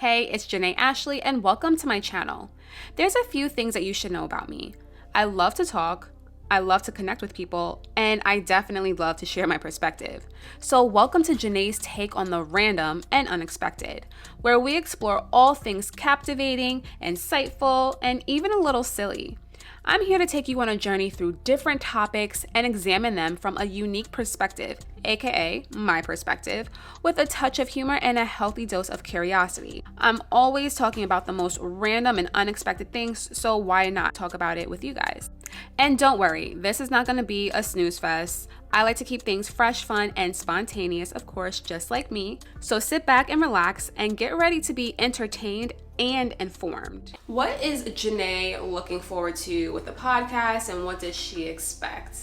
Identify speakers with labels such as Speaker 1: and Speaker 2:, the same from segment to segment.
Speaker 1: Hey, it's JanaeAshleigh and welcome to my channel. There's a few things that you should know about me. I love to talk, I love to connect with people, and I definitely love to share my perspective. So welcome to Janae's take on the random and unexpected, where we explore all things captivating, insightful, and even a little silly. I'm here to take you on a journey through different topics and examine them from a unique perspective, aka my perspective, with a touch of humor and a healthy dose of curiosity. I'm always talking about the most random and unexpected things, so why not talk about it with you guys? And don't worry, this is not going to be a snooze fest. I like to keep things fresh, fun, and spontaneous, of course, just like me. So sit back and relax and get ready to be entertained and informed. What is Janae looking forward to with the podcast, and what does she expect?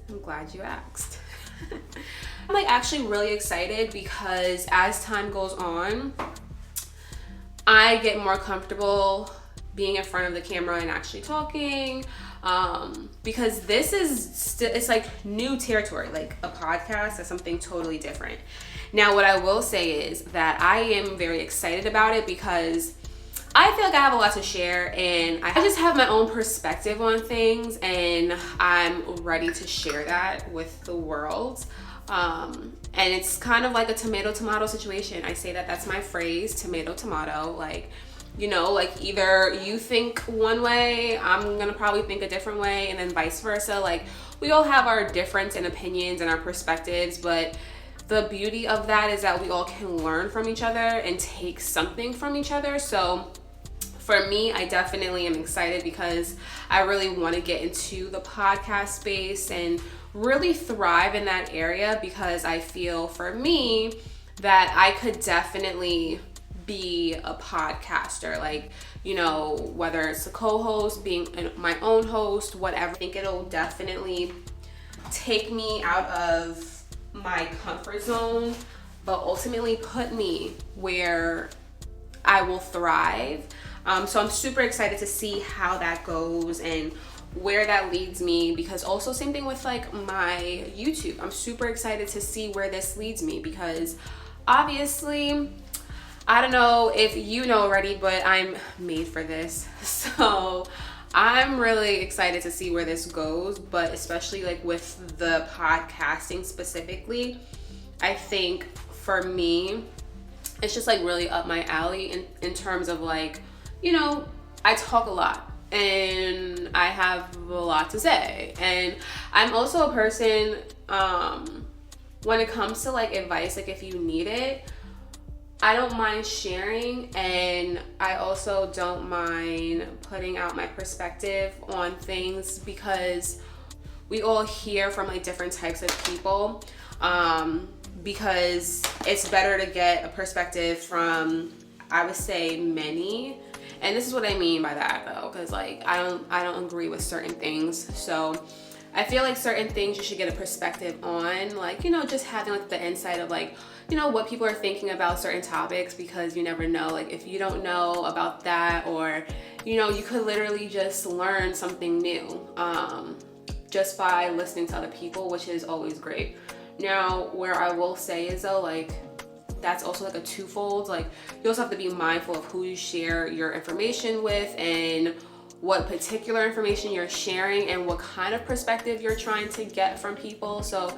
Speaker 1: I'm glad you asked. I'm actually really excited because as time goes on, I get more comfortable being in front of the camera and actually talking, because this is it's new territory. Like a podcast is something totally different. Now, what I will say is that I am very excited about it because I feel like I have a lot to share and I just have my own perspective on things, and I'm ready to share that with the world. And it's kind of like a tomato situation. I say that's my phrase, tomato. Either you think one way, I'm gonna probably think a different way, and then vice versa. We all have our difference in opinions and our perspectives, but the beauty of that is that we all can learn from each other and take something from each other. So for me, I definitely am excited because I really want to get into the podcast space and really thrive in that area, because I feel for me that I could definitely be a podcaster, whether it's a co-host, being my own host, whatever. I think it'll definitely take me out of my comfort zone, but ultimately put me where I will thrive. So I'm super excited to see how that goes and where that leads me, because also same thing with my YouTube. I'm super excited to see where this leads me, because obviously, I don't know if you know already, but I'm made for this. So I'm really excited to see where this goes, but especially with the podcasting specifically, I think for me, it's just really up my alley in terms of I talk a lot and I have a lot to say. And I'm also a person, when it comes to advice, if you need it, I don't mind sharing, and I also don't mind putting out my perspective on things, because we all hear from different types of people, because it's better to get a perspective from, I would say, many. And this is what I mean by that though, because I don't agree with certain things. So I feel certain things you should get a perspective on, just having the insight of what people are thinking about certain topics, because you never know, if you don't know about that, or you could literally just learn something new just by listening to other people, which is always great. Now, where I will say is though, that's also a twofold. You also have to be mindful of who you share your information with, and what particular information you're sharing, and what kind of perspective you're trying to get from people. So,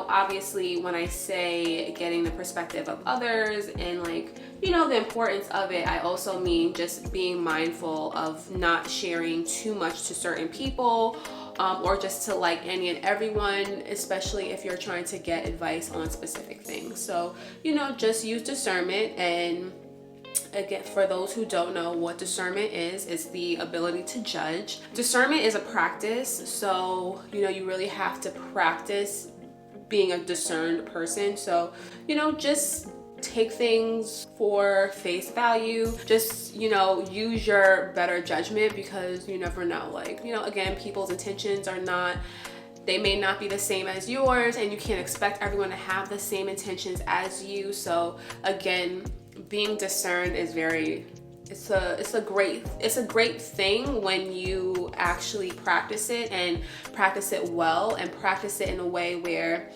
Speaker 1: obviously when I say getting the perspective of others and the importance of it, I also mean just being mindful of not sharing too much to certain people, or just to any and everyone, especially if you're trying to get advice on specific things. So, just use discernment. And again, for those who don't know what discernment is, it's the ability to judge. Discernment is a practice, so you really have to practice being a discerned person. So just take things for face value. Just use your better judgment, because you never know. Again, people's intentions they may not be the same as yours, and you can't expect everyone to have the same intentions as you. So again, being discerned is it's a great thing when you actually practice it, and practice it well, and practice it in a way where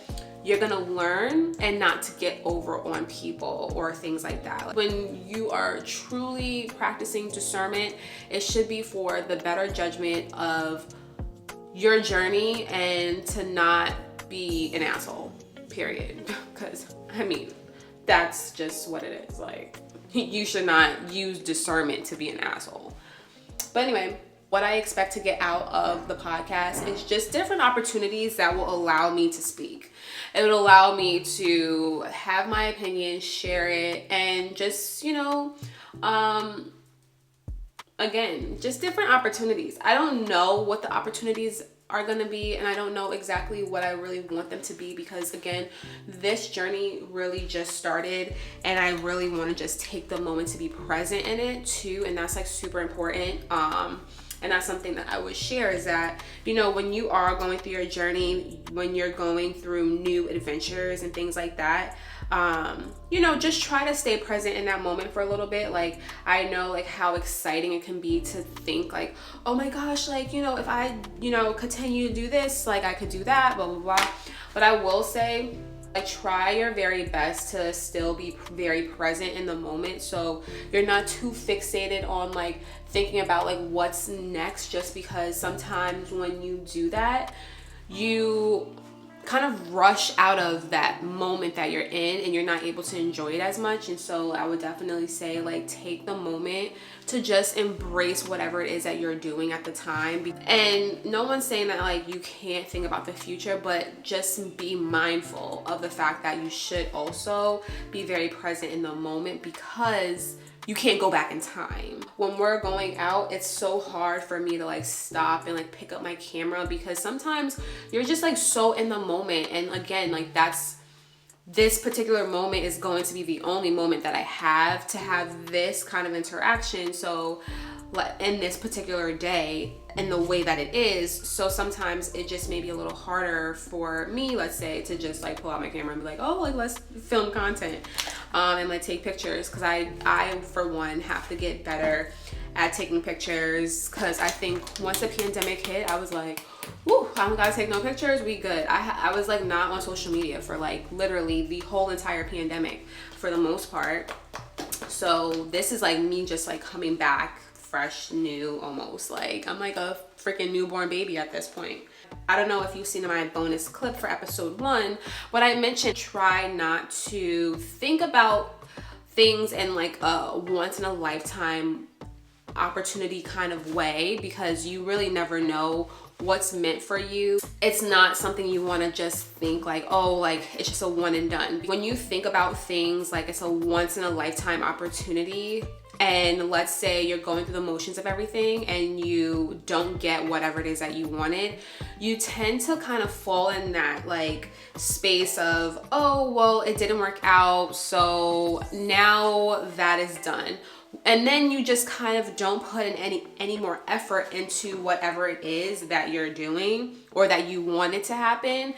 Speaker 1: you're gonna learn and not to get over on people or things like that. When you are truly practicing discernment, it should be for the better judgment of your journey and to not be an asshole, period. Because, I mean, that's just what it is. Like, you should not use discernment to be an asshole. But anyway, what I expect to get out of the podcast is just different opportunities that will allow me to speak. It would allow me to have my opinion, share it, and just, again, just different opportunities. I don't know what the opportunities are going to be, and I don't know exactly what I really want them to be, because again, this journey really just started, and I really want to just take the moment to be present in it too, and that's like super important. And that's something that I would share, is that, when you are going through your journey, when you're going through new adventures and things like that, just try to stay present in that moment for a little bit. Like, I know like how exciting it can be to think like, oh my gosh, like, if I, continue to do this, like I could do that, blah, blah, blah. But I will say, like, try your very best to still be very present in the moment, so you're not too fixated on like thinking about like what's next, just because sometimes when you do that, you kind of rush out of that moment that you're in and you're not able to enjoy it as much. And so I would definitely say, like, take the moment to just embrace whatever it is that you're doing at the time. And no one's saying that like you can't think about the future, but just be mindful of the fact that you should also be very present in the moment, because you can't go back in time. When we're going out, it's so hard for me to like stop and like pick up my camera, because sometimes you're just like so in the moment. And again, like, this particular moment is going to be the only moment that I have to have this kind of interaction. So in this particular day, in the way that it is, so sometimes it just may be a little harder for me, let's say, to just like pull out my camera and be like, oh, like, let's film content and like take pictures, because I for one have to get better at taking pictures, because I think once the pandemic hit, I was like, whoo, I don't gotta take no pictures, we good. I was like not on social media for like literally the whole entire pandemic for the most part. So this is like me just like coming back fresh, new, almost. Like, I'm like a freaking newborn baby at this point. I don't know if you've seen my bonus clip for episode 1, but I mentioned try not to think about things in like a once in a lifetime opportunity kind of way, because you really never know what's meant for you. It's not something you want to just think like, oh, like it's just a one and done. When you think about things like it's a once in a lifetime opportunity, and let's say you're going through the motions of everything and you don't get whatever it is that you wanted, you tend to kind of fall in that like space of, oh, well, it didn't work out, so now that is done. And then you just kind of don't put in any more effort into whatever it is that you're doing or that you wanted to happen.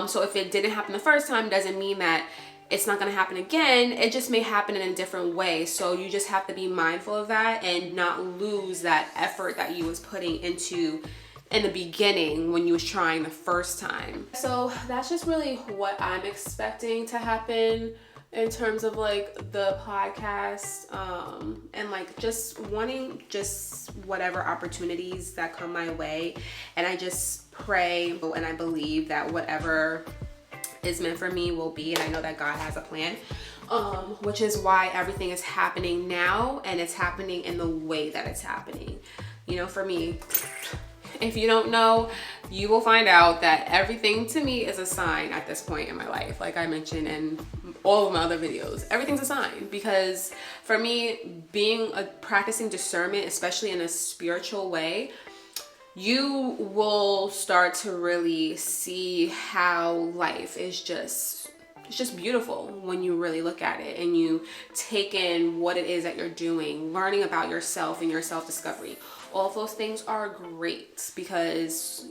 Speaker 1: So if it didn't happen the first time, doesn't mean that it's not going to happen again. It just may happen in a different way. So you just have to be mindful of that and not lose that effort that you was putting into in the beginning when you was trying the first time. So that's just really what I'm expecting to happen in terms of like the podcast, and like just wanting just whatever opportunities that come my way. And I just pray and I believe that whatever is meant for me will be, and I know that God has a plan, which is why everything is happening now, and it's happening in the way that it's happening. For me, if you don't know, you will find out that everything to me is a sign at this point in my life. Like I mentioned in all of my other videos, everything's a sign, because for me, practicing discernment, especially in a spiritual way, you will start to really see how life is it's just beautiful when you really look at it and you take in what it is that you're doing, learning about yourself and your self-discovery. All of those things are great, because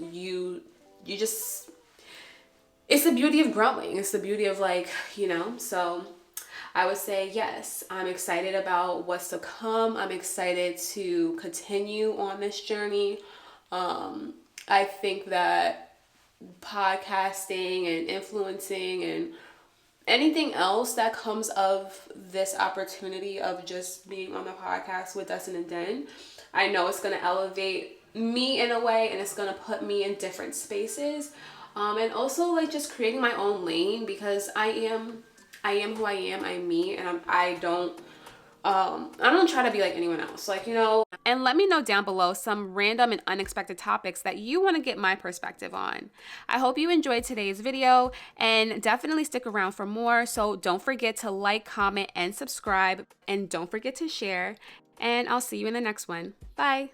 Speaker 1: it's the beauty of growing. It's the beauty of like, so I would say, yes, I'm excited about what's to come. I'm excited to continue on this journey. I think that podcasting and influencing and anything else that comes of this opportunity of just being on the podcast with Dustin and Den. I know it's going to elevate me in a way, and it's going to put me in different spaces. And also like just creating my own lane, because I am who I am. I'm me, and I don't try to be like anyone else, like, you know. And let me know down below some random and unexpected topics that you want to get my perspective on. I hope you enjoyed today's video, and definitely stick around for more. So don't forget to like, comment, and subscribe, and don't forget to share. And I'll see you in the next one. Bye.